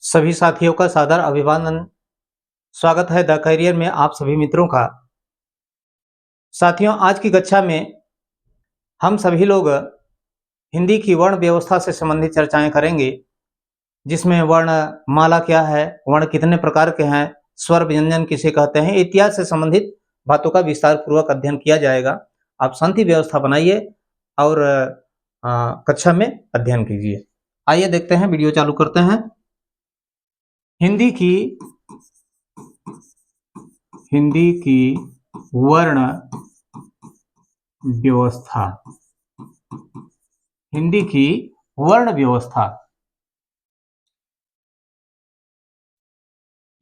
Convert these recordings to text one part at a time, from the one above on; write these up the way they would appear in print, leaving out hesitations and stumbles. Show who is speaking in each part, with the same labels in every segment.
Speaker 1: सभी साथियों का सादर अभिवादन। स्वागत है द करियर में आप सभी मित्रों का। साथियों, आज की कक्षा में हम सभी लोग हिंदी की वर्ण व्यवस्था से संबंधित चर्चाएं करेंगे, जिसमें वर्ण माला क्या है, वर्ण कितने प्रकार के हैं, स्वर व्यंजन किसे कहते हैं, इत्यादि से संबंधित बातों का विस्तार पूर्वक अध्ययन किया जाएगा। आप शांति व्यवस्था बनाइए और कक्षा में अध्ययन कीजिए। आइए देखते हैं, वीडियो चालू करते हैं। हिंदी की वर्ण व्यवस्था। हिंदी की वर्ण व्यवस्था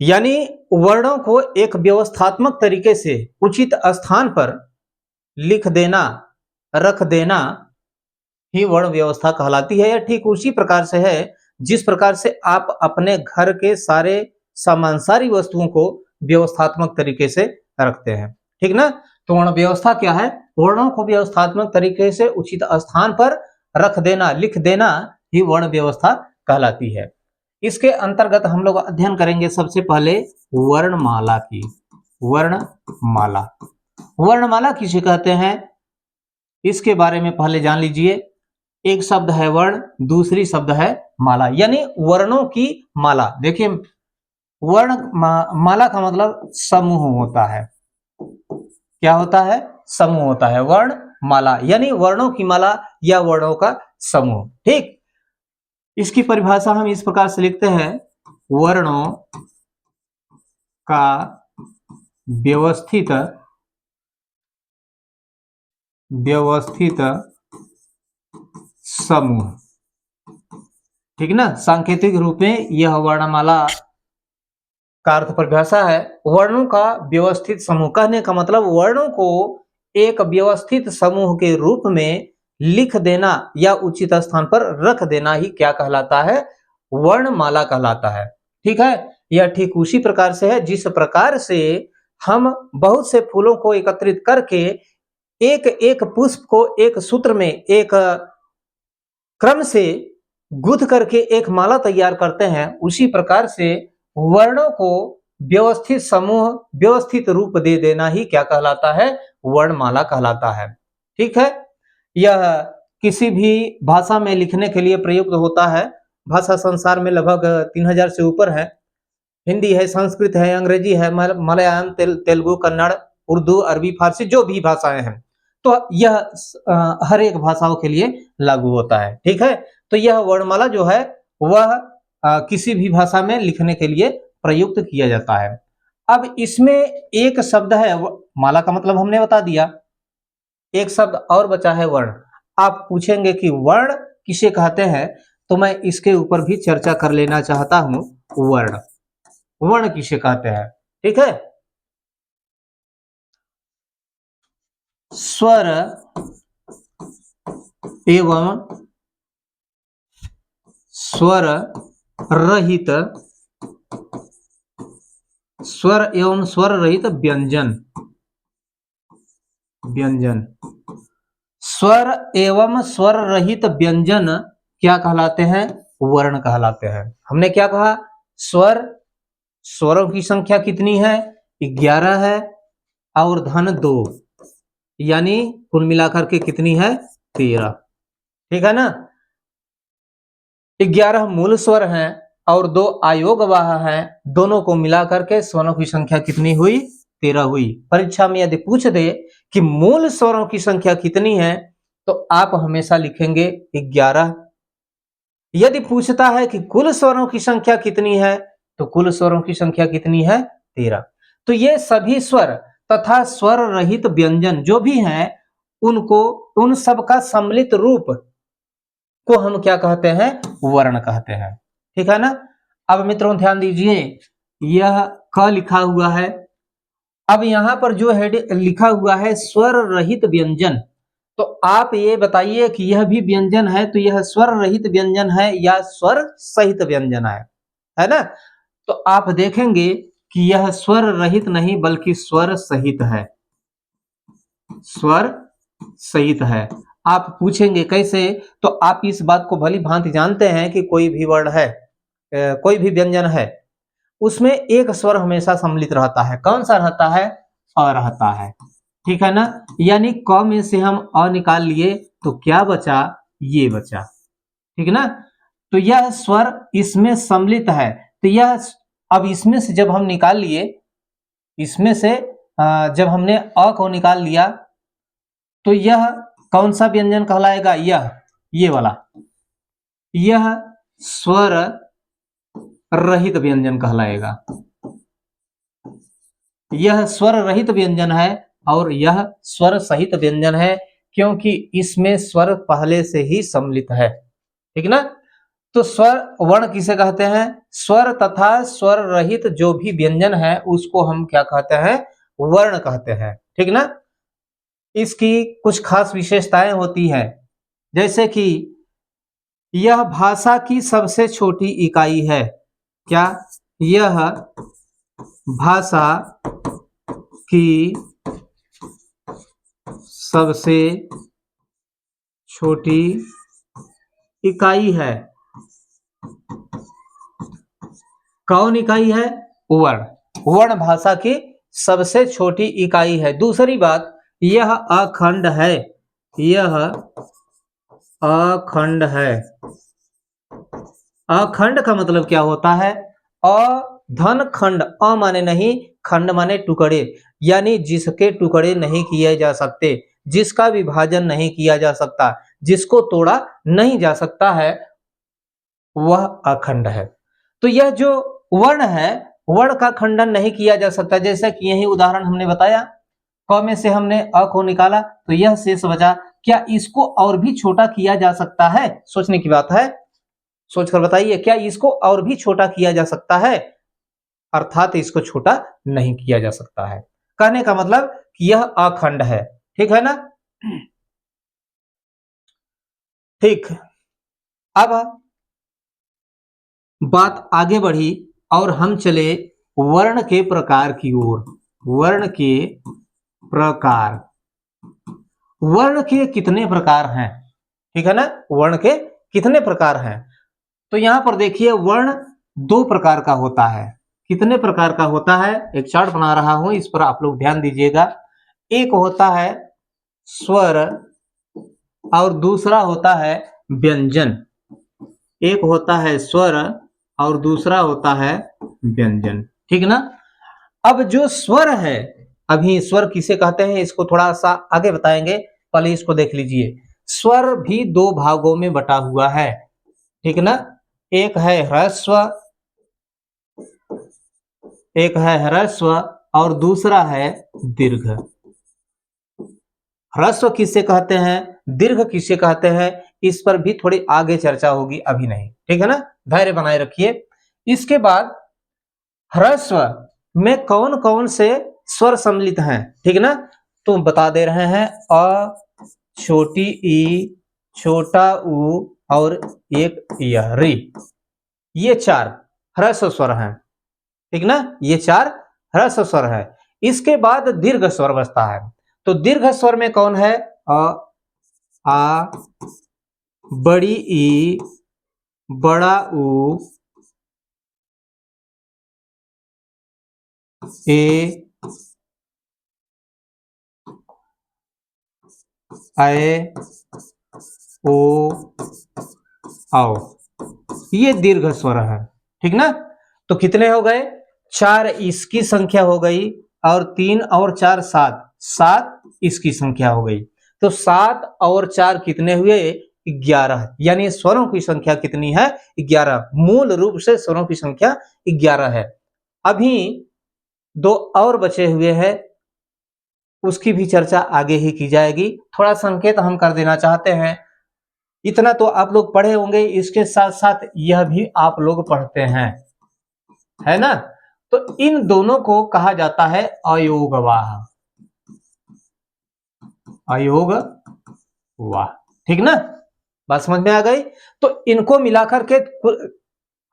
Speaker 1: यानी वर्णों को एक व्यवस्थात्मक तरीके से उचित स्थान पर लिख देना, रख देना ही वर्ण व्यवस्था कहलाती है। यह ठीक उसी प्रकार से है जिस प्रकार से आप अपने घर के सारे सारी वस्तुओं को व्यवस्थात्मक तरीके से रखते हैं, ठीक ना। तो वर्ण व्यवस्था क्या है? वर्णों को व्यवस्थात्मक तरीके से उचित स्थान पर रख देना, लिख देना ही वर्ण व्यवस्था कहलाती है। इसके अंतर्गत हम लोग अध्ययन करेंगे सबसे पहले वर्णमाला की। वर्णमाला, वर्णमाला किसे कहते हैं इसके बारे में पहले जान लीजिए। एक शब्द है वर्ण, दूसरी शब्द है माला, यानी वर्णों की माला। देखिए, वर्ण माला का मतलब समूह होता है। क्या होता है? समूह होता है। वर्ण माला यानी वर्णों की माला या वर्णों का समूह, ठीक। इसकी परिभाषा हम इस प्रकार से लिखते हैं, वर्णों का व्यवस्थित समूह, ठीक ना। सांकेतिक रूप में यह वर्णमाला का अर्थ परिभाषा है वर्णों का व्यवस्थित समूह। कहने का मतलब वर्णों को एक व्यवस्थित समूह के रूप में लिख देना या उचित स्थान पर रख देना ही क्या कहलाता है? वर्णमाला कहलाता है, ठीक है। यह ठीक उसी प्रकार से है जिस प्रकार से हम बहुत से फूलों को एकत्रित करके एक एक पुष्प को एक सूत्र में, एक क्रम से गुथ करके एक माला तैयार करते हैं, उसी प्रकार से वर्णों को व्यवस्थित समूह, व्यवस्थित रूप दे देना ही क्या कहलाता है? वर्णमाला कहलाता है, ठीक है। यह किसी भी भाषा में लिखने के लिए प्रयुक्त होता है। भाषा संसार में लगभग 3000 से ऊपर है। हिंदी है, संस्कृत है, अंग्रेजी है, मलयालम, तेलुगु, कन्नड़, उर्दू, अरबी, फारसी, जो भी भाषाएं हैं, तो यह हर एक भाषाओं के लिए लागू होता है, ठीक है। तो यह वर्णमाला जो है वह किसी भी भाषा में लिखने के लिए प्रयुक्त किया जाता है। अब इसमें एक शब्द है, माला का मतलब हमने बता दिया, एक शब्द और बचा है वर्ण। आप पूछेंगे कि वर्ण किसे कहते हैं, तो मैं इसके ऊपर भी चर्चा कर लेना चाहता हूं। वर्ण किसे कहते हैं, ठीक है। स्वर एवं स्वर रहित, स्वर एवं स्वर रहित व्यंजन, स्वर एवं स्वर रहित व्यंजन क्या कहलाते हैं? वर्ण कहलाते हैं। हमने क्या कहा? स्वरों की संख्या कितनी है? 11 है, और धन 2, यानी कुल मिलाकर के कितनी है? 13, ठीक है ना। 11 मूल स्वर हैं और 2 अयोगवाह हैं, दोनों को मिलाकर के स्वरों की संख्या कितनी हुई? 13 हुई। परीक्षा में यदि पूछ दे कि मूल स्वरों की संख्या कितनी है, तो आप हमेशा लिखेंगे 11। यदि पूछता है कि कुल स्वरों की संख्या कितनी है, तो कुल स्वरों की संख्या कितनी है? 13। तो ये सभी स्वर तथा स्वर रहित व्यंजन जो भी हैं, उनको, उन सब का सम्मिलित रूप को हम क्या कहते हैं? वर्ण कहते हैं, ठीक है ना। अब मित्रों ध्यान दीजिए, यह क लिखा हुआ है। अब यहां पर जो हेड लिखा हुआ है स्वर रहित व्यंजन, तो आप ये बताइए कि यह भी व्यंजन है, तो यह स्वर रहित व्यंजन है या स्वर सहित व्यंजन है ना। तो आप देखेंगे कि यह स्वर रहित नहीं बल्कि स्वर सहित है, स्वर सहित है। आप पूछेंगे कैसे, तो आप इस बात को भली भांति जानते हैं कि कोई भी वर्ण है, कोई भी व्यंजन है उसमें एक स्वर हमेशा सम्मिलित रहता है। कौन सा रहता है? अ रहता है। ठीक है ना? यानी क में से हम अ निकाल लिए तो क्या बचा? ये बचा। ठीक है ना? तो यह स्वर इसमें सम्मिलित है। तो यह अब इसमें से जब हम निकाल लिए, इसमें से जब हमने अ को निकाल लिया तो यह कौन सा व्यंजन कहलाएगा? ये वाला, यह स्वर रहित व्यंजन कहलाएगा। यह स्वर रहित व्यंजन है और यह स्वर सहित व्यंजन है, क्योंकि इसमें स्वर पहले से ही सम्मिलित है। ठीक ना? तो स्वर वर्ण किसे कहते हैं? स्वर तथा स्वर रहित जो भी व्यंजन है उसको हम क्या कहते हैं? वर्ण कहते हैं। ठीक ना? इसकी कुछ खास विशेषताएं होती है, जैसे कि यह भाषा की सबसे छोटी इकाई है। क्या? यह भाषा की सबसे छोटी इकाई है। कौन इकाई है? वर्ण। वर्ण भाषा की सबसे छोटी इकाई है। दूसरी बात, यह अखंड है। यह अखंड है। अखंड का मतलब क्या होता है? धन खंड, अ माने नहीं, खंड माने टुकड़े, यानी जिसके टुकड़े नहीं किए जा सकते, जिसका विभाजन नहीं किया जा सकता, जिसको तोड़ा नहीं जा सकता है, वह अखंड है। तो यह जो वर्ण है, वर्ण का खंडन नहीं किया जा सकता। जैसा कि यही उदाहरण हमने बताया, क में से हमने अ को निकाला तो यह शेष बचा। क्या इसको और भी छोटा किया जा सकता है? सोचने की बात है, सोचकर बताइए, क्या इसको और भी छोटा किया जा सकता है? अर्थात इसको छोटा नहीं किया जा सकता है। कहने का मतलब कि यह अखंड है। ठीक है ना? ठीक। अब बात आगे बढ़ी और हम चले वर्ण के प्रकार की ओर। वर्ण के प्रकार। वर्ण के कितने प्रकार हैं? ठीक है ना? वर्ण के कितने प्रकार हैं? तो यहां पर देखिए, वर्ण दो प्रकार का होता है। कितने प्रकार का होता है? एक चार्ट बना रहा हूं, इस पर आप लोग ध्यान दीजिएगा। एक होता है स्वर और दूसरा होता है व्यंजन। एक होता है स्वर और दूसरा होता है व्यंजन। ठीक ना? अब जो स्वर है, अभी स्वर किसे कहते हैं इसको थोड़ा सा आगे बताएंगे, पहले इसको देख लीजिए। स्वर भी दो भागों में बटा हुआ है। ठीक ना? एक है ह्रस्व, एक है ह्रस्व और दूसरा है दीर्घ। ह्रस्व किसे कहते हैं, दीर्घ किसे कहते हैं, इस पर भी थोड़ी आगे चर्चा होगी, अभी नहीं। ठीक है ना? धैर्य बनाए रखिए। इसके बाद ह्रस्व में कौन कौन से स्वर सम्मिलित हैं? ठीक ना? तो बता दे रहे हैं, अ, छोटी ई, छोटा उ और एक यह री। ये चार ह्रस्व स्वर हैं। ठीक ना? ये चार ह्रस्व स्वर है। इसके बाद दीर्घ स्वर बचता है। तो दीर्घ स्वर में कौन है? अ, आ, बड़ी ई, बड़ा उ, ए, ए, ओ, आओ। ये दीर्घ स्वर है। ठीक ना? तो कितने हो गए? चार इसकी संख्या हो गई और तीन और चार सात, सात इसकी संख्या हो गई। तो सात और चार कितने हुए? 11। यानी स्वरों की संख्या कितनी है? 11। मूल रूप से स्वरों की संख्या 11 है। अभी दो और बचे हुए हैं, उसकी भी चर्चा आगे ही की जाएगी। थोड़ा संकेत हम कर देना चाहते हैं। इतना तो आप लोग पढ़े होंगे, इसके साथ साथ यह भी आप लोग पढ़ते हैं, है ना? तो इन दोनों को कहा जाता है अयोगवाह। अयोगवाह। ठीक ना? बात समझ में आ गई? तो इनको मिलाकर के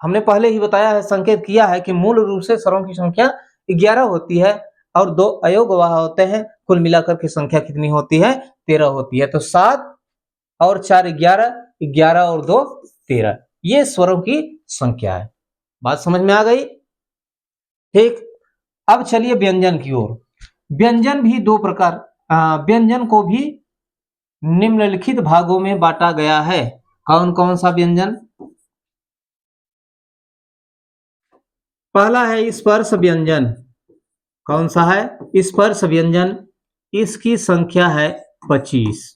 Speaker 1: हमने पहले ही बताया है, संकेत किया है कि मूल रूप से स्वरों की संख्या 11 होती है और दो अयोगवाह होते हैं। कुल मिलाकर के संख्या कितनी होती है? 13 होती है। तो 7 और 4 11, 11 और 2 13, ये स्वरों की संख्या है। बात समझ में आ गई? ठीक। अब चलिए व्यंजन की ओर। व्यंजन भी दो प्रकार, व्यंजन को भी निम्नलिखित भागों में बांटा गया है। कौन कौन सा व्यंजन? पहला है स्पर्श व्यंजन। कौन सा है? स्पर्श व्यंजन। इसकी संख्या है 25।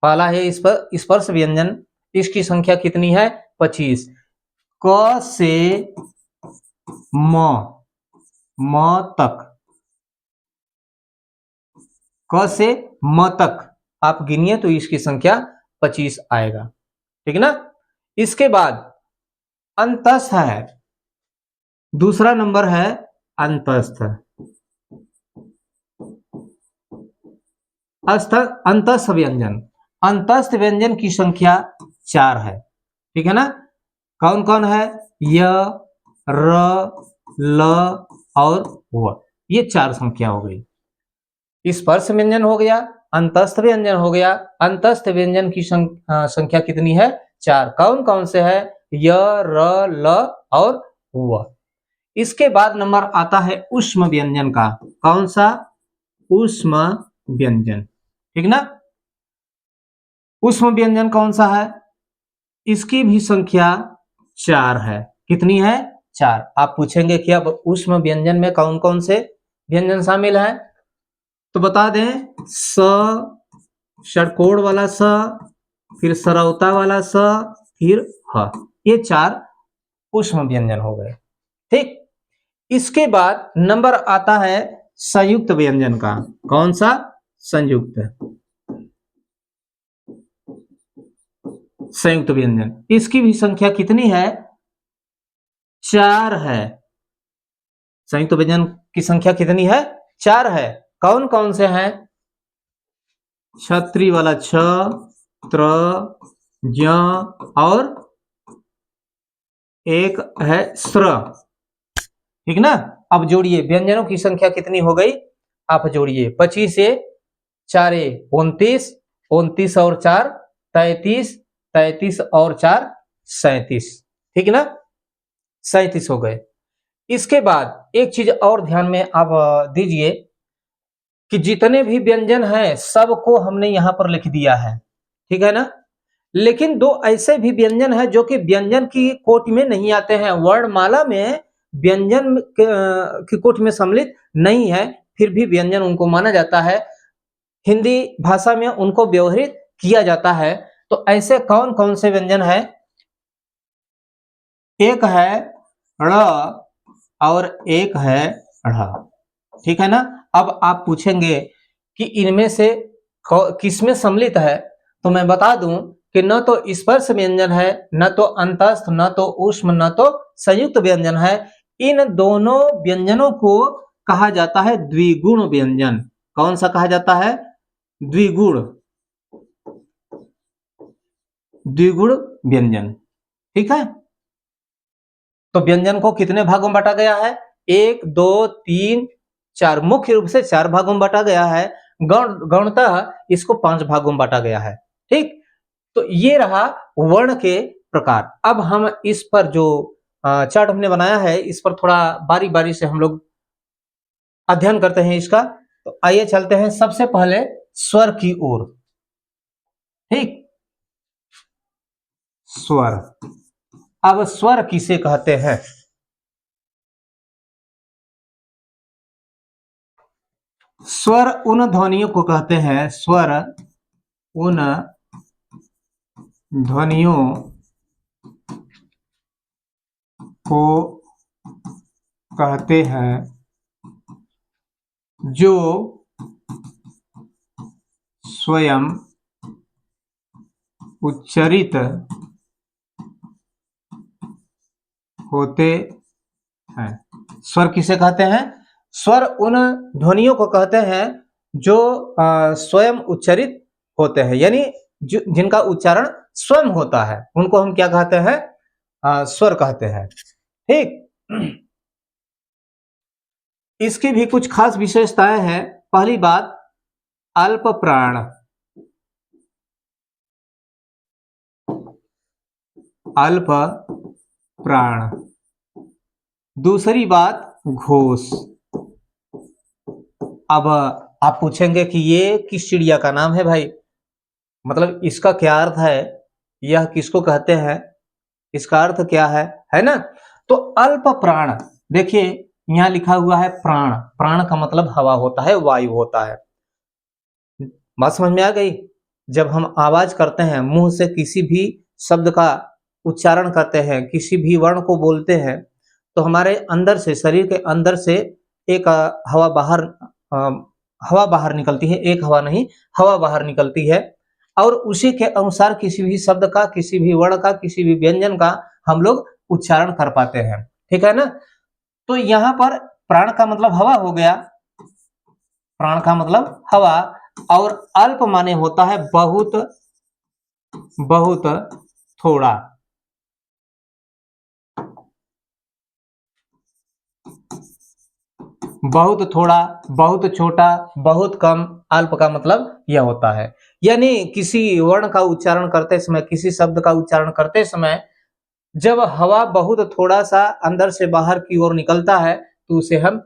Speaker 1: पहला है स्पर्श व्यंजन, इसकी संख्या कितनी है? 25। क से म, म तक, क से म तक आप गिनिए तो इसकी संख्या 25 आएगा। ठीक ना? इसके बाद अंतस्थ है, दूसरा नंबर है अंतस्थ। अंतस्थ व्यंजन, अंतस्थ व्यंजन की संख्या 4 है। ठीक है ना? कौन कौन है? य, र, ल और व। ये 4 संख्या हो गई। स्पर्श व्यंजन हो गया, अंतस्थ व्यंजन हो गया। अंतस्थ व्यंजन की संख्या कितनी है? 4। कौन कौन से है? य, र, ल और व। इसके बाद नंबर आता है ऊष्म व्यंजन का। कौन सा? ऊष्म व्यंजन। ठीक ना? ऊष्म व्यंजन कौन सा है? इसकी भी संख्या 4 है। कितनी है? 4। आप पूछेंगे कि अब ऊष्म व्यंजन में कौन कौन से व्यंजन शामिल है? तो बता दें, स, षटकोण वाला स, फिर सरौता वाला स, फिर ह। ये 4 ऊष्म व्यंजन हो गए। ठीक। इसके बाद नंबर आता है संयुक्त व्यंजन का। कौन सा? संयुक्त, संयुक्त व्यंजन। इसकी भी संख्या कितनी है? 4 है। संयुक्त व्यंजन की संख्या कितनी है? 4 है। कौन कौन से हैं? छत्री वाला छ, त्र, ज और एक है स्र। ठीक ना? अब जोड़िए, व्यंजनों की संख्या कितनी हो गई? आप जोड़िए, 25 से 4 29, 29 और 4 33, 33 और 4 37। ठीक ना? 37 हो गए। इसके बाद एक चीज और ध्यान में आप दीजिए कि जितने भी व्यंजन हैं सबको हमने यहां पर लिख दिया है। ठीक है ना? लेकिन दो ऐसे भी व्यंजन हैं जो कि व्यंजन की कोटि में नहीं आते हैं, वर्णमाला में व्यंजन की कोटि में सम्मिलित नहीं है, फिर भी व्यंजन उनको माना जाता है, हिंदी भाषा में उनको व्यवहृत किया जाता है। तो ऐसे कौन कौन से व्यंजन है? एक है ड़ और एक है ढ़। ठीक है ना? अब आप पूछेंगे कि इनमें से किसमें सम्मिलित है, तो मैं बता दूं कि न तो स्पर्श व्यंजन है, न तो अंतस्थ, न तो ऊष्म, न तो संयुक्त व्यंजन है। इन दोनों व्यंजनों को कहा जाता है द्विगुण व्यंजन। कौन सा कहा जाता है? द्विगुण, द्विगुण व्यंजन। ठीक है? तो व्यंजन को कितने भागों में बांटा गया है? 1 2 3 4, मुख्य रूप से 4 भागों में बांटा गया है। गौणतः इसको 5 भागों में बांटा गया है। ठीक। तो ये रहा वर्ण के प्रकार। अब हम इस पर जो चार्ट हमने बनाया है, इस पर थोड़ा बारी बारी से हम लोग अध्ययन करते हैं इसका। तो आइए चलते हैं सबसे पहले स्वर की ओर। ठीक। स्वर। अब स्वर किसे कहते हैं? स्वर उन ध्वनियों को कहते हैं, स्वर उन ध्वनियों को कहते हैं जो स्वयं उच्चरित होते हैं। स्वर किसे कहते हैं? स्वर उन ध्वनियों को कहते हैं जो स्वयं उच्चरित होते हैं, यानी जिनका उच्चारण स्वयं होता है, उनको हम क्या कहते हैं? स्वर कहते हैं। ठीक। इसकी भी कुछ खास विशेषताएं हैं। पहली बात, अल्प प्राण। अल्प प्राण। दूसरी बात घोष। अब आप पूछेंगे कि ये किस चिड़िया का नाम है भाई, मतलब इसका क्या अर्थ है, यह किसको कहते हैं, इसका अर्थ क्या है ना। तो अल्प प्राण, देखिए यहां लिखा हुआ है प्राण, प्राण का मतलब हवा होता है, वायु होता है। बात समझ में आ गई। जब हम आवाज करते हैं, मुंह से किसी भी शब्द का उच्चारण करते हैं, किसी भी वर्ण को बोलते हैं, तो हमारे अंदर से, शरीर के अंदर से एक हवा बाहर निकलती है, एक हवा नहीं, हवा बाहर निकलती है, और उसी के अनुसार किसी भी शब्द का, किसी भी वर्ण का, किसी भी व्यंजन का हम लोग उच्चारण कर पाते हैं, ठीक है ना। तो यहाँ पर प्राण का मतलब हवा हो गया, प्राण का मतलब हवा, और अल्प माने होता है बहुत, बहुत थोड़ा, बहुत थोड़ा, बहुत छोटा, बहुत कम। अल्प का मतलब यह होता है, यानी किसी वर्ण का उच्चारण करते समय, किसी शब्द का उच्चारण करते समय जब हवा बहुत थोड़ा सा अंदर से बाहर की ओर निकलता है, तो उसे हम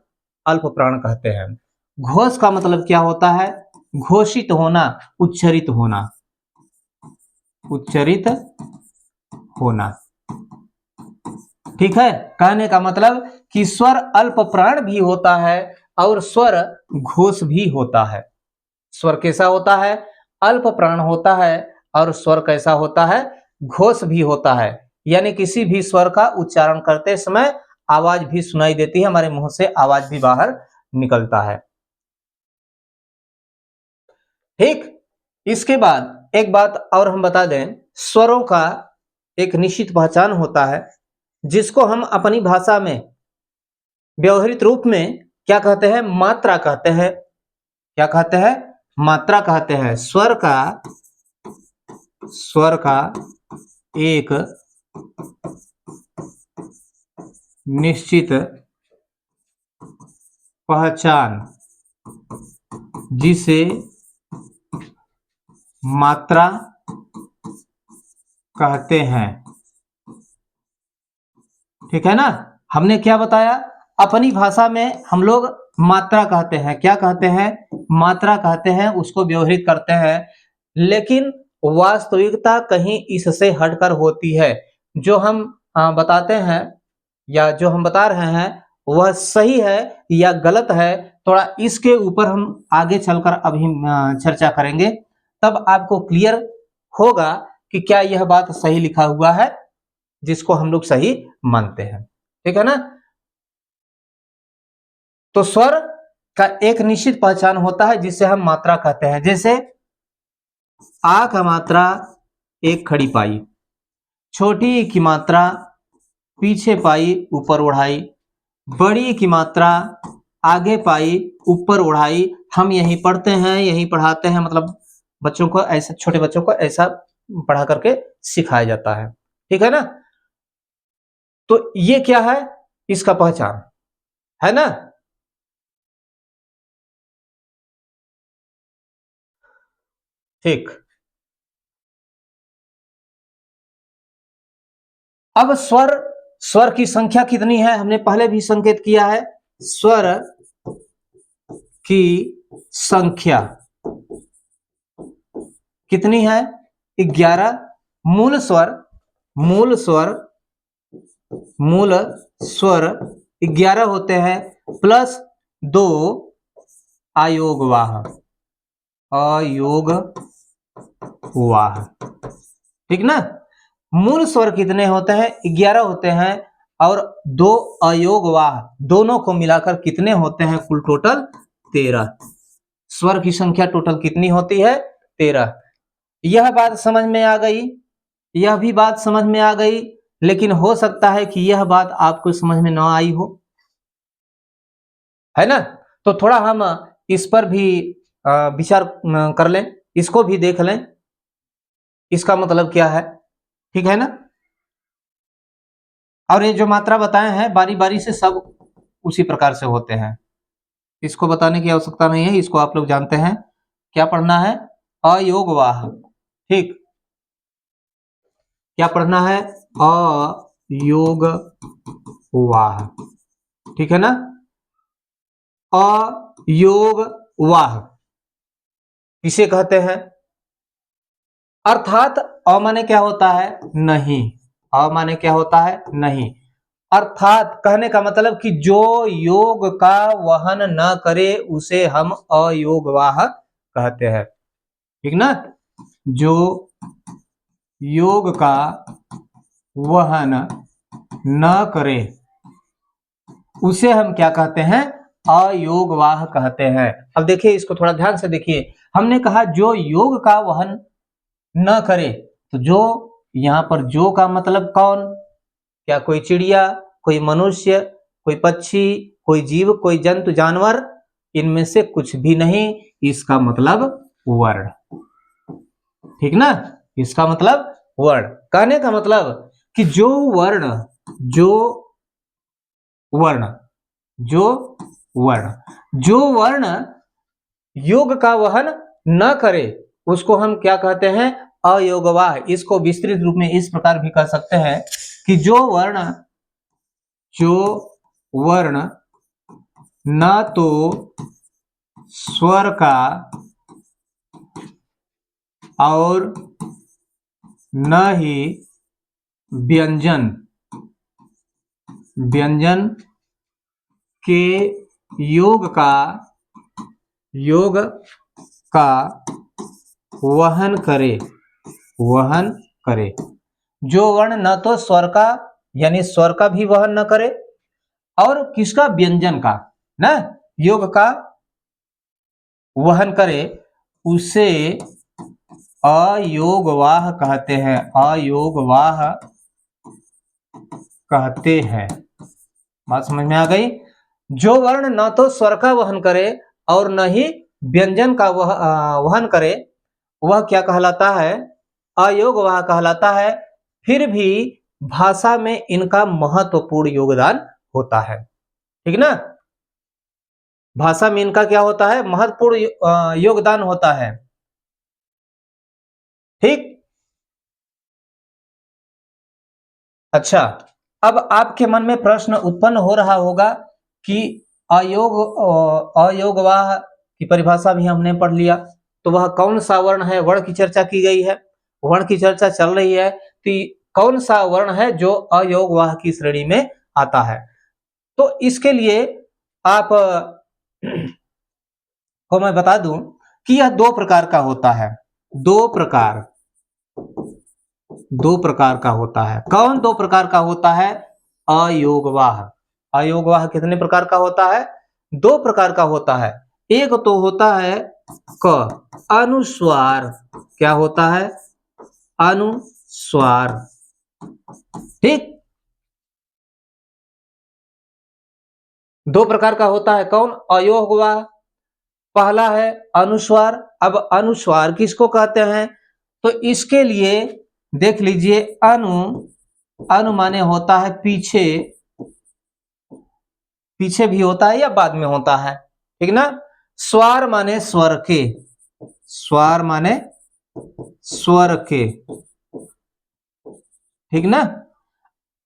Speaker 1: अल्प प्राण कहते हैं। घोष का मतलब क्या होता है, घोषित होना, उच्चरित होना, उच्चरित होना, ठीक है। कहने का मतलब कि स्वर अल्प प्राण भी होता है और स्वर घोष भी होता है। स्वर कैसा होता है, अल्प प्राण होता है, और स्वर कैसा होता है, घोष भी होता है, यानी किसी भी स्वर का उच्चारण करते समय आवाज भी सुनाई देती है, हमारे मुंह से आवाज भी बाहर निकलता है, ठीक। इसके बाद एक बात और हम बता दें, स्वरों का एक निश्चित पहचान होता है, जिसको हम अपनी भाषा में व्यवहारिक रूप में क्या कहते हैं, मात्रा कहते हैं। क्या कहते हैं, मात्रा कहते हैं। स्वर का एक निश्चित पहचान, जिसे मात्रा कहते हैं, ठीक है ना। हमने क्या बताया, अपनी भाषा में हम लोग मात्रा कहते हैं, क्या कहते हैं, मात्रा कहते हैं, उसको व्यवहारिक करते हैं, लेकिन वास्तविकता कहीं इससे हटकर होती है। जो हम बताते हैं या जो हम बता रहे हैं वह सही है या गलत है, थोड़ा इसके ऊपर हम आगे चलकर अभी चर्चा करेंगे, तब आपको क्लियर होगा कि क्या यह बात सही लिखा हुआ है, जिसको हम लोग सही मानते हैं, ठीक है ना। तो स्वर का एक निश्चित पहचान होता है, जिसे हम मात्रा कहते हैं। जैसे आ का मात्रा एक खड़ी पाई, छोटी की मात्रा पीछे पाई ऊपर उड़ाई, बड़ी की मात्रा आगे पाई ऊपर उड़ाई। हम यही पढ़ते हैं, यही पढ़ाते हैं, मतलब बच्चों को ऐसा, छोटे बच्चों को ऐसा पढ़ा करके सिखाया जाता है, ठीक है ना। तो ये क्या है, इसका पहचान है ना। ठीक। अब स्वर, स्वर की संख्या कितनी है, हमने पहले भी संकेत किया है। स्वर की संख्या कितनी है, 11। मूल स्वर, मूल स्वर, मूल स्वर 11 होते हैं, प्लस 2 अयोगवाह, अयोगवाह, ठीक ना। मूल स्वर कितने होते हैं, 11 होते हैं, और 2 अयोगवाह, दोनों को मिलाकर कितने होते हैं, कुल टोटल 13। स्वर की संख्या टोटल कितनी होती है, 13। यह बात समझ में आ गई, यह भी बात समझ में आ गई, लेकिन हो सकता है कि यह बात आपको समझ में ना आई हो, है ना। तो थोड़ा हम इस पर भी विचार कर लें, इसको भी देख लें, इसका मतलब क्या है, ठीक है ना। और ये जो मात्रा बताए हैं बारी बारी से सब उसी प्रकार से होते हैं, इसको बताने की आवश्यकता नहीं है, इसको आप लोग जानते हैं। क्या पढ़ना है, अयोगवाह, ठीक। क्या पढ़ना है, अयोगवाह, ठीक है ना। अयोगवाह किसे कहते हैं? अर्थात अ माने क्या होता है? नहीं। अ माने क्या होता है? नहीं। अर्थात कहने का मतलब कि जो योग का वहन न करे उसे हम अयोगवाह कहते हैं, ठीक ना। जो योग का वहन न करे उसे हम क्या कहते हैं? अयोगवाह कहते हैं। अब देखिए, इसको थोड़ा ध्यान से देखिए। हमने कहा जो योग का वहन न करे, तो जो यहां पर जो का मतलब कौन? क्या कोई चिड़िया, कोई मनुष्य, कोई पक्षी, कोई जीव, कोई जंतु, जानवर? इनमें से कुछ भी नहीं। इसका मतलब वर्ण, ठीक ना। इसका मतलब वर्ण। कहने का मतलब कि जो वर्ण जो वर्ण जो वर्ण योग का वहन न करे उसको हम क्या कहते हैं? अयोगवाह। इसको विस्तृत रूप में इस प्रकार भी कह सकते हैं कि जो वर्ण न तो स्वर का और न ही व्यंजन के योग का वहन करे। जो वर्ण न तो स्वर का यानी स्वर का भी वहन न करे और किसका? व्यंजन का, ना, योग का वहन करे, उसे अयोगवाह कहते हैं। अयोगवाह कहते हैं। बात समझ में आ गई? जो वर्ण न तो स्वर का वहन करे और न ही व्यंजन का वहन करे, वह क्या कहलाता है? अयोगवाह कहलाता है। फिर भी भाषा में इनका महत्वपूर्ण योगदान होता है, ठीक ना। भाषा में इनका क्या होता है? महत्वपूर्ण योगदान होता है, ठीक। अच्छा, अब आपके मन में प्रश्न उत्पन्न हो रहा होगा कि अयोगवाह की परिभाषा भी हमने पढ़ लिया, तो वह कौन सा वर्ण है? वर्ण की चर्चा की गई है, वर्ण की चर्चा चल रही है, तो कौन सा वर्ण है जो अयोगवाह की श्रेणी में आता है? तो इसके लिए आप को मैं बता दूं कि यह दो प्रकार का होता है। दो प्रकार का होता है। कौन दो प्रकार का होता है? अयोगवाह। अयोगवाह कितने प्रकार का होता है? दो प्रकार का होता है। एक तो होता है क अनुस्वार। क्या होता है? अनुस्वार, ठीक। दो प्रकार का होता है। कौन? अयोगवाह। पहला है अनुस्वार। अब अनुस्वार किसको कहते हैं? तो इसके लिए देख लीजिए, अनु माने होता है पीछे भी होता है या बाद में होता है, ठीक ना। स्वार माने स्वर के, ठीक ना।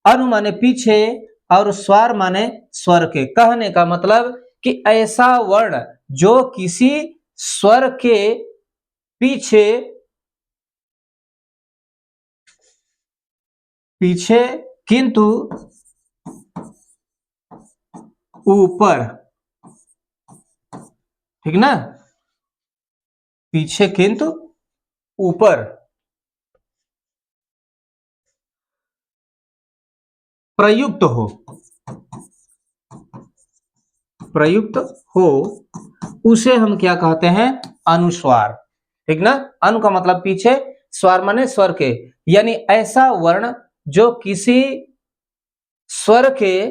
Speaker 1: अनु माने पीछे और स्वार माने स्वर के। कहने का मतलब कि ऐसा वर्ण जो किसी स्वर के पीछे किंतु ऊपर, ठीक ना, पीछे किंतु ऊपर प्रयुक्त हो, उसे हम क्या कहते हैं? अनुस्वार, ठीक ना। अनु का मतलब पीछे, स्वर माने स्वर के, यानी ऐसा वर्ण जो किसी स्वर के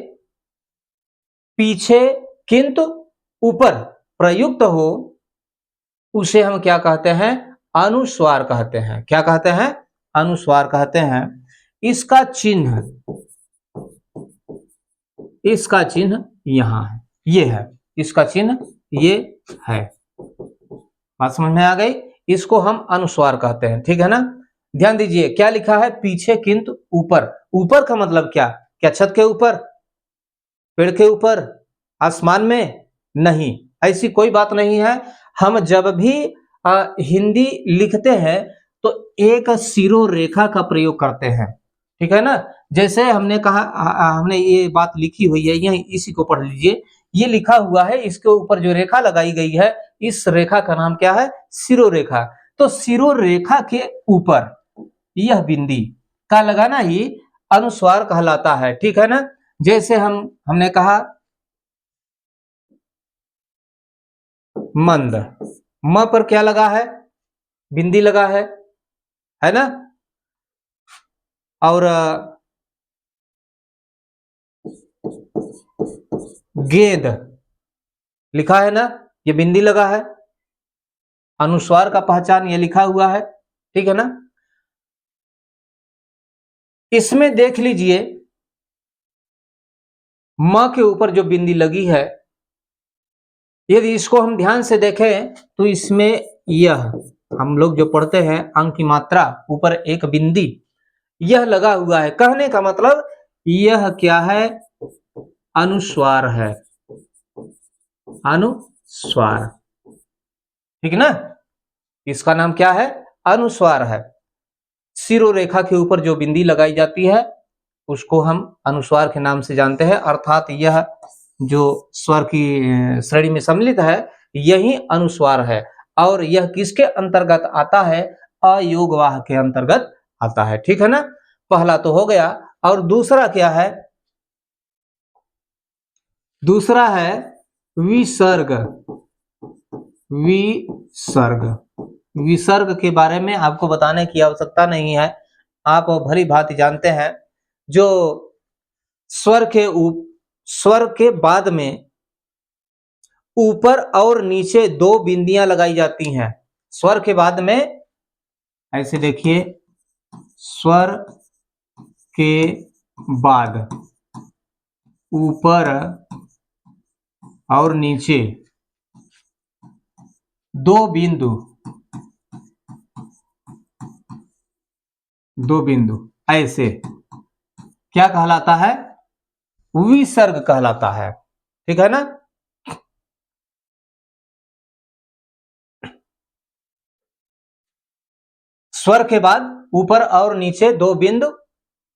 Speaker 1: पीछे किंतु ऊपर प्रयुक्त हो, उसे हम क्या कहते हैं? अनुस्वार कहते हैं। क्या कहते हैं? अनुस्वार कहते हैं। इसका चिन्ह यहां है, ये है इसका चिन्ह, ये है। बात समझ में आ गई? इसको हम अनुस्वार कहते हैं, ठीक है ना। ध्यान दीजिए क्या लिखा है, पीछे किंतु ऊपर। ऊपर का मतलब क्या, क्या छत के ऊपर, पेड़ के ऊपर, आसमान में? नहीं, ऐसी कोई बात नहीं है। हम जब भी हिंदी लिखते हैं तो एक सिरोरेखा का प्रयोग करते हैं, ठीक है ना। जैसे हमने कहा, हमने ये बात लिखी हुई है, यही इसी को पढ़ लीजिए। ये लिखा हुआ है, इसके ऊपर जो रेखा लगाई गई है, इस रेखा का नाम क्या है, सिरोरेखा। तो सिरोरेखा के ऊपर यह बिंदी का लगाना ही अनुस्वार कहलाता है, ठीक है ना। जैसे हमने कहा मंद, म पर क्या लगा है, बिंदी लगा है ना। और गेंद लिखा है ना, ये बिंदी लगा है, अनुस्वार का पहचान ये लिखा हुआ है, ठीक है ना। इसमें देख लीजिए म के ऊपर जो बिंदी लगी है, यदि इसको हम ध्यान से देखें तो इसमें यह, हम लोग जो पढ़ते हैं अंक की मात्रा, ऊपर एक बिंदी यह लगा हुआ है। कहने का मतलब यह क्या है, अनुस्वार है, अनुस्वार, ठीक ना। इसका नाम क्या है, अनुस्वार है। सिरोरेखा के ऊपर जो बिंदी लगाई जाती है उसको हम अनुस्वार के नाम से जानते हैं, अर्थात यह जो स्वर की श्रेणी में सम्मिलित है यही अनुस्वार है। और यह किसके अंतर्गत आता है, अयोगवाह के अंतर्गत आता है, ठीक है ना। पहला तो हो गया। और दूसरा क्या है, दूसरा है विसर्ग। विसर्ग, विसर्ग के बारे में आपको बताने की आवश्यकता नहीं है, आप भली भांति जानते हैं। जो स्वर के बाद में ऊपर और नीचे दो बिंदियां लगाई जाती हैं। स्वर के बाद में ऐसे देखिए, स्वर के बाद ऊपर और नीचे दो बिंदु, दो बिंदु ऐसे क्या कहलाता है, विसर्ग कहलाता है, ठीक है ना। स्वर के बाद ऊपर और नीचे दो बिंदु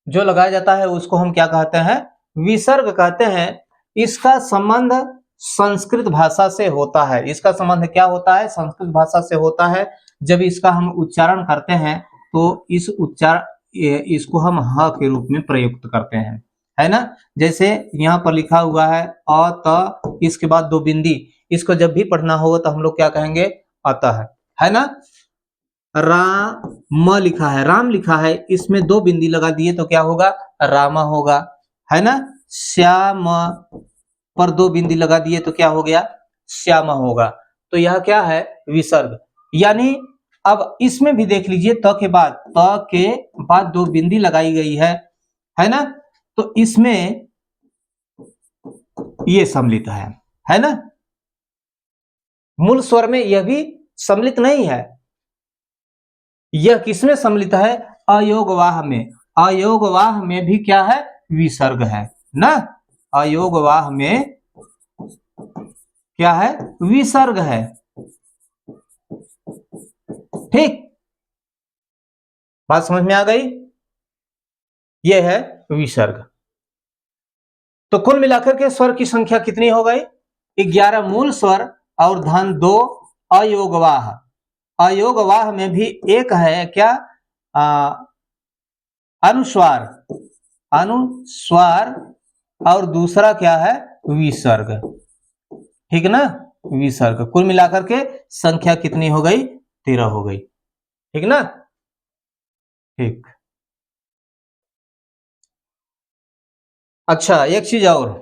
Speaker 1: जो लगाया जाता है उसको हम क्या कहते हैं, विसर्ग कहते हैं। इसका संबंध संस्कृत भाषा से होता है। इसका संबंध क्या होता है, संस्कृत भाषा से होता है। जब इसका हम उच्चारण करते हैं तो इसको हम ह के रूप में प्रयुक्त करते हैं, है ना। जैसे यहाँ पर लिखा हुआ है अ त, इसके बाद दो बिंदी, इसको जब भी पढ़ना होगा तो हम लोग क्या कहेंगे, अतः, है ना। राम लिखा है, राम लिखा है, इसमें दो बिंदी लगा दिए तो क्या होगा, रामा होगा, है ना। श्याम पर दो बिंदी लगा दिए तो क्या हो गया, श्यामा होगा। तो यह क्या है, विसर्ग। यानी अब इसमें भी देख लीजिए, त के बाद दो बिंदी लगाई गई है ना। तो इसमें ये सम्मिलित है ना। मूल स्वर में यह भी सम्मिलित नहीं है। यह किसमें सम्मिलित है, अयोगवाह में। अयोगवाह में भी क्या है, विसर्ग है ना। अयोगवाह में क्या है, विसर्ग है, ठीक। बात समझ में आ गई, यह है विसर्ग। तो कुल मिलाकर के स्वर की संख्या कितनी हो गई, 11 मूल स्वर और धन 2 अयोगवाह। अयोगवाह में भी एक है क्या, अनुस्वार, अनुस्वार, और दूसरा क्या है, विसर्ग, ठीक ना। विसर्ग, कुल मिलाकर के संख्या कितनी हो गई, 13 हो गई, ठीक ना। ठीक। अच्छा, एक चीज और,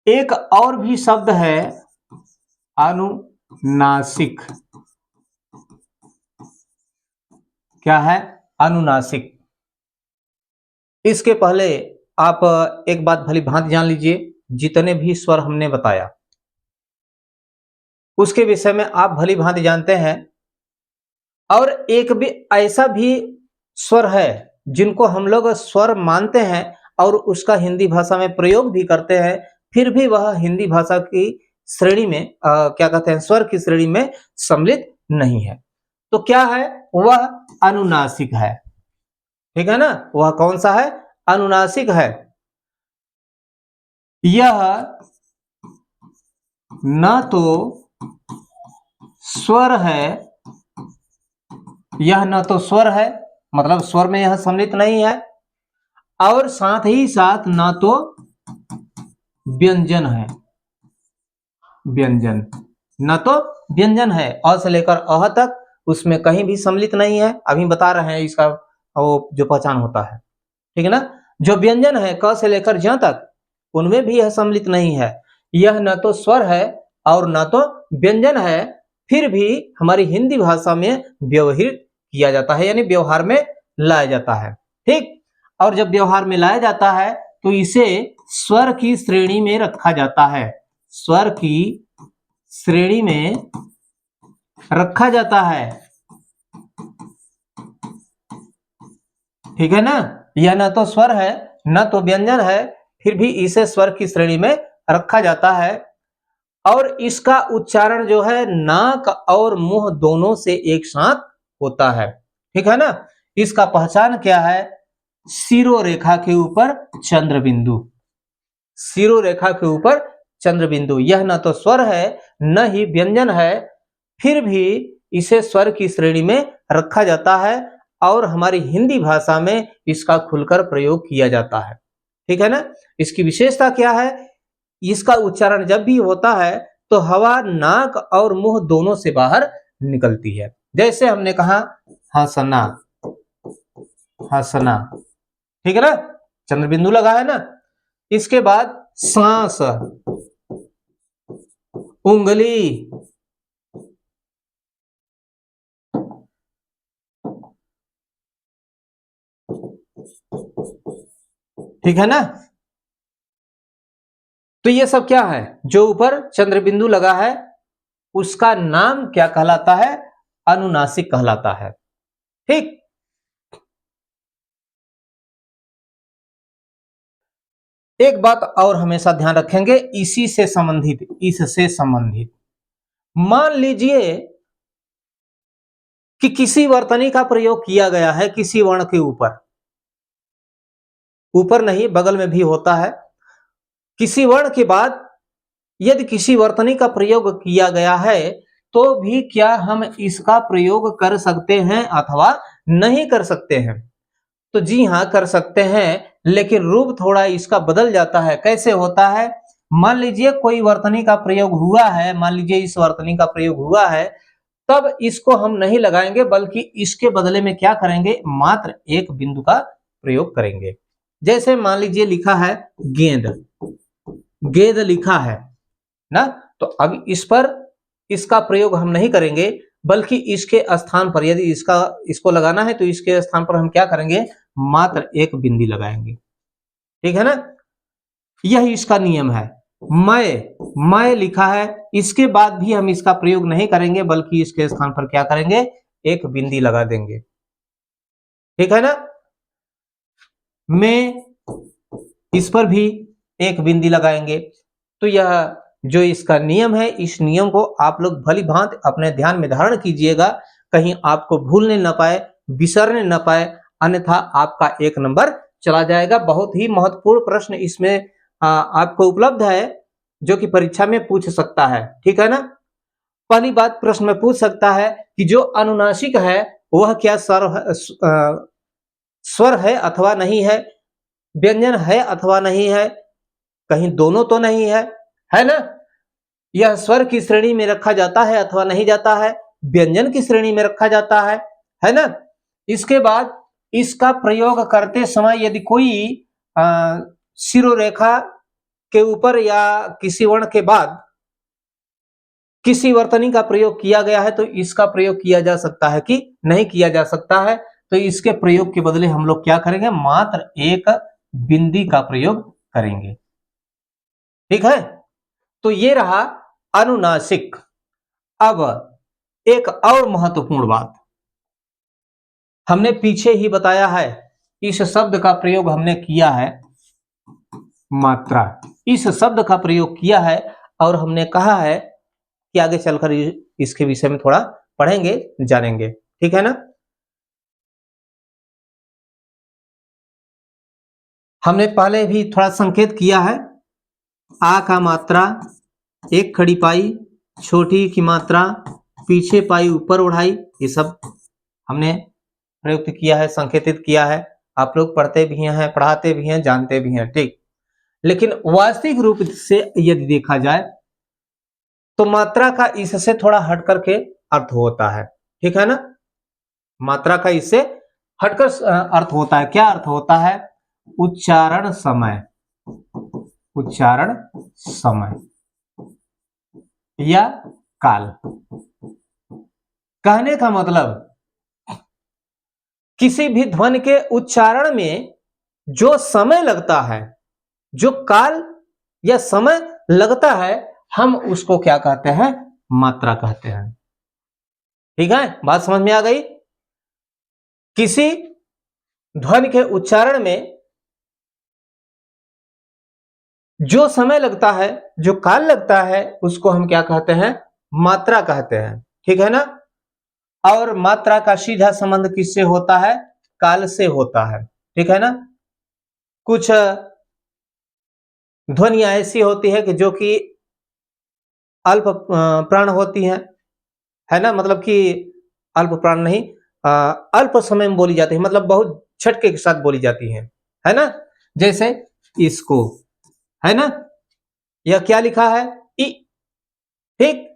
Speaker 1: एक और भी शब्द है अनुनासिक। क्या है, अनुनासिक। इसके पहले आप एक बात भली भांति जान लीजिए, जितने भी स्वर हमने बताया उसके विषय में आप भली भांति जानते हैं। और एक भी ऐसा भी स्वर है जिनको हम लोग स्वर मानते हैं और उसका हिंदी भाषा में प्रयोग भी करते हैं, फिर भी वह हिंदी भाषा की श्रेणी में क्या कहते हैं, स्वर की श्रेणी में सम्मिलित नहीं है। तो क्या है, वह अनुनासिक है। ठीक है ना, वह कौन सा है, अनुनासिक है। यह न तो स्वर है, यह न तो स्वर है मतलब स्वर में यह सम्मिलित नहीं है, और साथ ही साथ न तो व्यंजन है, व्यंजन न तो व्यंजन है, अ से लेकर अह तक उसमें कहीं भी सम्मिलित नहीं है। अभी बता रहे हैं इसका वो जो पहचान होता है। ठीक है ना, जो व्यंजन है क से लेकर ज तक उनमें भी यह सम्मिलित नहीं है। यह न तो स्वर है और न तो व्यंजन है, फिर भी हमारी हिंदी भाषा में व्यवहित किया जाता है, यानी व्यवहार में लाया जाता है। ठीक, और जब व्यवहार में लाया जाता है तो इसे स्वर की श्रेणी में रखा जाता है, स्वर की श्रेणी में रखा जाता है। ठीक है ना, यह न तो स्वर है न तो व्यंजन है, फिर भी इसे स्वर की श्रेणी में रखा जाता है। और इसका उच्चारण जो है नाक और मुंह दोनों से एक साथ होता है। ठीक है ना, इसका पहचान क्या है, शिरोरेखा के ऊपर चंद्र बिंदु, शिरोरेखा के ऊपर चंद्र बिंदु। यह न तो स्वर है न ही व्यंजन है, फिर भी इसे स्वर की श्रेणी में रखा जाता है और हमारी हिंदी भाषा में इसका खुलकर प्रयोग किया जाता है। ठीक है ना, इसकी विशेषता क्या है, इसका उच्चारण जब भी होता है तो हवा नाक और मुंह दोनों से बाहर निकलती है। जैसे हमने कहा हंसना, हंसना। ठीक है ना, चंद्र बिंदु लगा है ना। इसके बाद सांस, उंगली, ठीक है ना। तो ये सब क्या है, जो ऊपर चंद्र बिंदु लगा है उसका नाम क्या कहलाता है, अनुनासिक कहलाता है। ठीक, एक बात और हमेशा ध्यान रखेंगे, इसी से संबंधित, इससे संबंधित, मान लीजिए कि किसी वर्तनी का प्रयोग किया गया है किसी वर्ण के ऊपर, ऊपर नहीं बगल में भी होता है, किसी वर्ण के बाद यदि किसी वर्तनी का प्रयोग किया गया है तो भी क्या हम इसका प्रयोग कर सकते हैं अथवा नहीं कर सकते हैं, तो जी हां कर सकते हैं, लेकिन रूप थोड़ा इसका बदल जाता है। कैसे होता है, मान लीजिए कोई वर्तनी का प्रयोग हुआ है, मान लीजिए इस वर्तनी का प्रयोग हुआ है, तब इसको हम नहीं लगाएंगे बल्कि इसके बदले में क्या करेंगे, मात्र एक बिंदु का प्रयोग करेंगे। जैसे मान लीजिए लिखा है गेंद, गेंद लिखा है ना, तो अब इस पर इसका प्रयोग हम नहीं करेंगे बल्कि इसके स्थान पर, यदि इसको लगाना है तो इसके स्थान पर हम क्या करेंगे, मात्र एक बिंदी लगाएंगे। ठीक है ना, यही इसका नियम है। मैं लिखा है, इसके बाद भी हम इसका प्रयोग नहीं करेंगे बल्कि इसके स्थान पर क्या करेंगे, एक बिंदी लगा देंगे। ठीक है ना, मैं, इस पर भी एक बिंदी लगाएंगे। तो यह जो इसका नियम है, इस नियम को आप लोग भली भांति अपने ध्यान में धारण कीजिएगा, कहीं आपको भूलने न पाए, बिसरने न पाए, अन्यथा आपका एक नंबर चला जाएगा। बहुत ही महत्वपूर्ण प्रश्न इसमें आपको उपलब्ध है जो कि परीक्षा में पूछ सकता है। ठीक है ना, पहली बात प्रश्न में पूछ सकता है कि जो अनुनासिक है वह क्या स्वर है अथवा नहीं है, व्यंजन है अथवा नहीं है, कहीं दोनों तो नहीं है ना, यह स्वर की श्रेणी में रखा जाता है अथवा नहीं जाता है, व्यंजन की श्रेणी में रखा जाता है ना। इसके बाद इसका प्रयोग करते समय यदि कोई शिरोरेखा के ऊपर या किसी वर्ण के बाद किसी वर्तनी का प्रयोग किया गया है तो इसका प्रयोग किया जा सकता है कि नहीं किया जा सकता है, तो इसके प्रयोग के बदले हम लोग क्या करेंगे, मात्र एक बिंदी का प्रयोग करेंगे। ठीक है, तो ये रहा अनुनासिक। अब एक और महत्वपूर्ण बात हमने पीछे ही बताया है, इस शब्द का प्रयोग हमने किया है, मात्रा। इस शब्द का प्रयोग किया है और हमने कहा है कि आगे चलकर इसके विषय में थोड़ा पढ़ेंगे, जानेंगे, ठीक है ना। हमने पहले भी थोड़ा संकेत किया है, आ का मात्रा एक खड़ी पाई, छोटी की मात्रा पीछे पाई ऊपर उठाई, ये सब हमने प्रयुक्त किया है, संकेतित किया है। आप लोग पढ़ते भी हैं, पढ़ाते भी हैं, जानते भी हैं, ठीक। लेकिन वास्तविक रूप से यदि देखा जाए तो मात्रा का इससे थोड़ा हट करके अर्थ होता है, ठीक है ना। मात्रा का इससे हटकर अर्थ होता है। क्या अर्थ होता है? उच्चारण समय, उच्चारण समय या काल। कहने का मतलब किसी भी ध्वनि के उच्चारण में जो समय लगता है, जो काल या समय लगता है, हम उसको क्या कहते हैं? मात्रा कहते हैं। ठीक है, बात समझ में आ गई। किसी ध्वनि के उच्चारण में जो समय लगता है, जो काल लगता है, उसको हम क्या कहते हैं? मात्रा कहते हैं, ठीक है ना। और मात्रा का सीधा संबंध किससे होता है? काल से होता है, ठीक है ना। कुछ ध्वनियां ऐसी होती है कि जो कि अल्प प्राण होती है ना, मतलब कि अल्प प्राण नहीं, अल्प समय में बोली जाती है, मतलब बहुत झटके के साथ बोली जाती है ना। जैसे इसको, है ना, यह क्या लिखा है? ई, ठीक।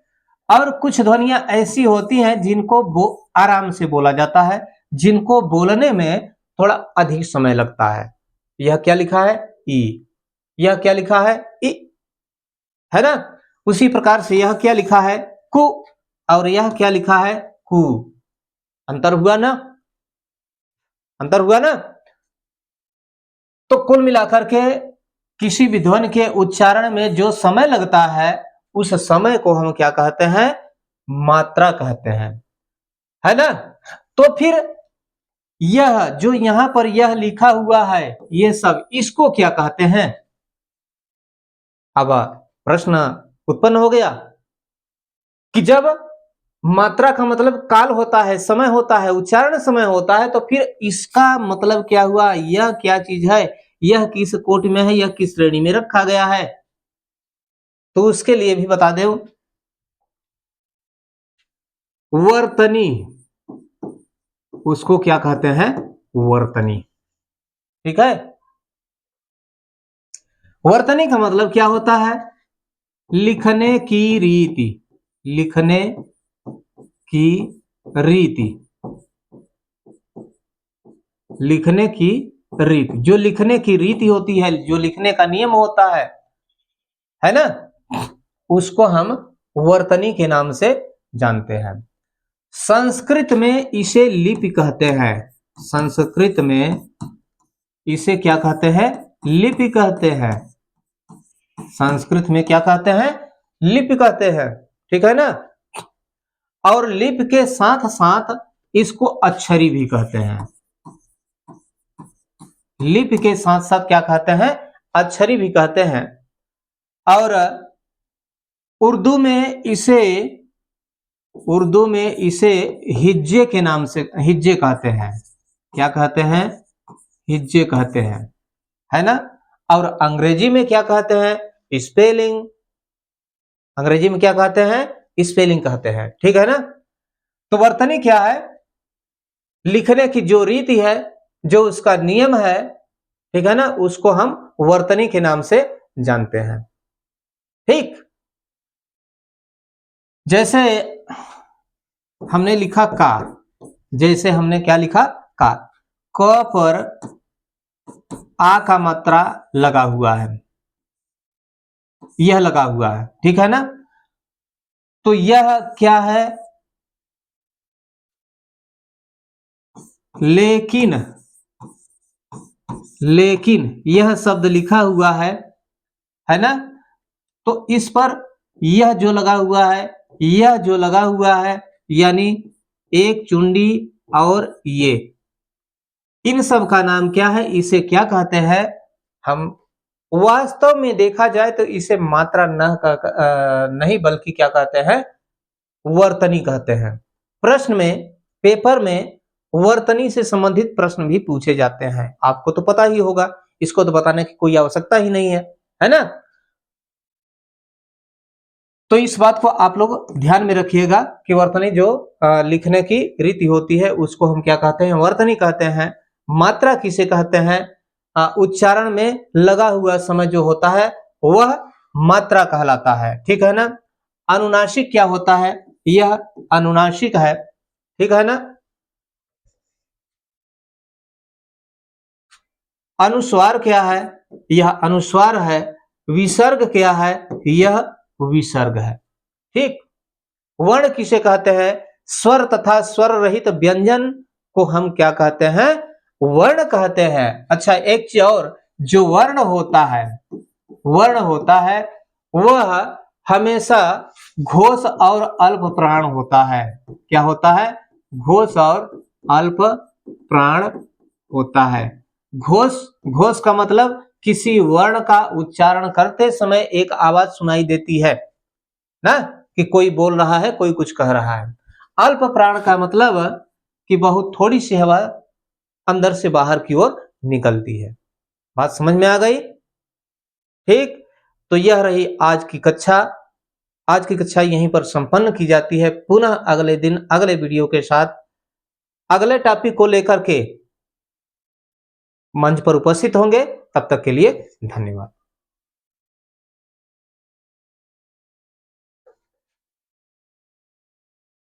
Speaker 1: और कुछ ध्वनियां ऐसी होती हैं जिनको आराम से बोला जाता है, जिनको बोलने में थोड़ा अधिक समय लगता है। यह क्या लिखा है? ई। यह क्या लिखा है? ई, है ना। उसी प्रकार से यह क्या लिखा है? कु। और यह क्या लिखा है? कु। अंतर हुआ ना? अंतर हुआ ना? तो कुल मिलाकर के किसी भी ध्वनि के उच्चारण में जो समय लगता है, उस समय को हम क्या कहते हैं? मात्रा कहते हैं, है ना। तो फिर यह जो यहां पर यह लिखा हुआ है, ये सब इसको क्या कहते हैं? अब प्रश्न उत्पन्न हो गया कि जब मात्रा का मतलब काल होता है, समय होता है, उच्चारण समय होता है, तो फिर इसका मतलब क्या हुआ? यह क्या चीज है? यह किस कोटि में है? यह किस श्रेणी में रखा गया है? तो उसके लिए भी बता दो। वर्तनी, उसको क्या कहते हैं? वर्तनी, ठीक है। वर्तनी का मतलब क्या होता है? लिखने की रीति, लिखने की रीति, लिखने की रीति। जो लिखने की रीति होती है, जो लिखने का नियम होता है ना, उसको हम वर्तनी के नाम से जानते हैं। संस्कृत में इसे लिपि कहते हैं। संस्कृत में इसे क्या कहते हैं? लिपि कहते हैं। संस्कृत में क्या कहते हैं? लिपि कहते हैं, ठीक है ना। और लिपि के साथ साथ इसको अक्षरी भी कहते हैं। लिपि के साथ साथ क्या कहते हैं? अक्षरी भी कहते हैं। और उर्दू में इसे, उर्दू में इसे हिज्जे के नाम से, हिज्जे कहते हैं। क्या कहते हैं? हिज्जे कहते हैं, है ना। और अंग्रेजी में क्या कहते हैं? स्पेलिंग। अंग्रेजी में क्या कहते हैं? स्पेलिंग कहते हैं, ठीक है ना। तो वर्तनी क्या है? लिखने की जो रीति है, जो उसका नियम है, ठीक है ना, उसको हम वर्तनी के नाम से जानते हैं, ठीक। जैसे हमने लिखा का, जैसे हमने क्या लिखा? का। क पर आ का मात्रा लगा हुआ है, यह लगा हुआ है, ठीक है ना। तो यह क्या है? लेकिन, लेकिन यह शब्द लिखा हुआ है ना। तो इस पर यह जो लगा हुआ है, यह जो लगा हुआ है, यानी एक चुंडी और ये, इन सब का नाम क्या है? इसे क्या कहते हैं? हम वास्तव में देखा जाए तो इसे मात्रा नहीं बल्कि क्या कहते हैं? वर्तनी कहते हैं। प्रश्न में, पेपर में वर्तनी से संबंधित प्रश्न भी पूछे जाते हैं। आपको तो पता ही होगा, इसको तो बताने की कोई आवश्यकता ही नहीं है ना? तो इस बात को आप लोग ध्यान में रखिएगा कि वर्तनी जो लिखने की रीति होती है उसको हम क्या कहते हैं? वर्तनी कहते हैं। मात्रा किसे कहते हैं? उच्चारण में लगा हुआ समय जो होता है वह मात्रा कहलाता है, ठीक है ना? अनुनासिक क्या होता है? यह अनुनासिक है, ठीक है ना? अनुस्वार क्या है? यह अनुस्वार है। विसर्ग क्या है? यह विसर्ग है, ठीक। वर्ण किसे कहते हैं? स्वर तथा स्वर रहित व्यंजन को हम क्या कहते हैं? वर्ण कहते हैं। अच्छा, एक चीज और, जो वर्ण होता है वह हमेशा घोष और अल्प प्राण होता है। क्या होता है? घोष और अल्प प्राण होता है। घोष, घोष का मतलब किसी वर्ण का उच्चारण करते समय एक आवाज सुनाई देती है ना, कि कोई बोल रहा है, कोई कुछ कह रहा है। अल्प प्राण का मतलब कि बहुत थोड़ी सी हवा अंदर से बाहर की ओर निकलती है। बात समझ में आ गई? ठीक। तो यह रही आज की कक्षा। आज की कक्षा यहीं पर संपन्न की जाती है। पुनः अगले दिन अगले वीडियो के साथ अगले टॉपिक को लेकर के मंच पर उपस्थित होंगे। तब तक के लिए धन्यवाद।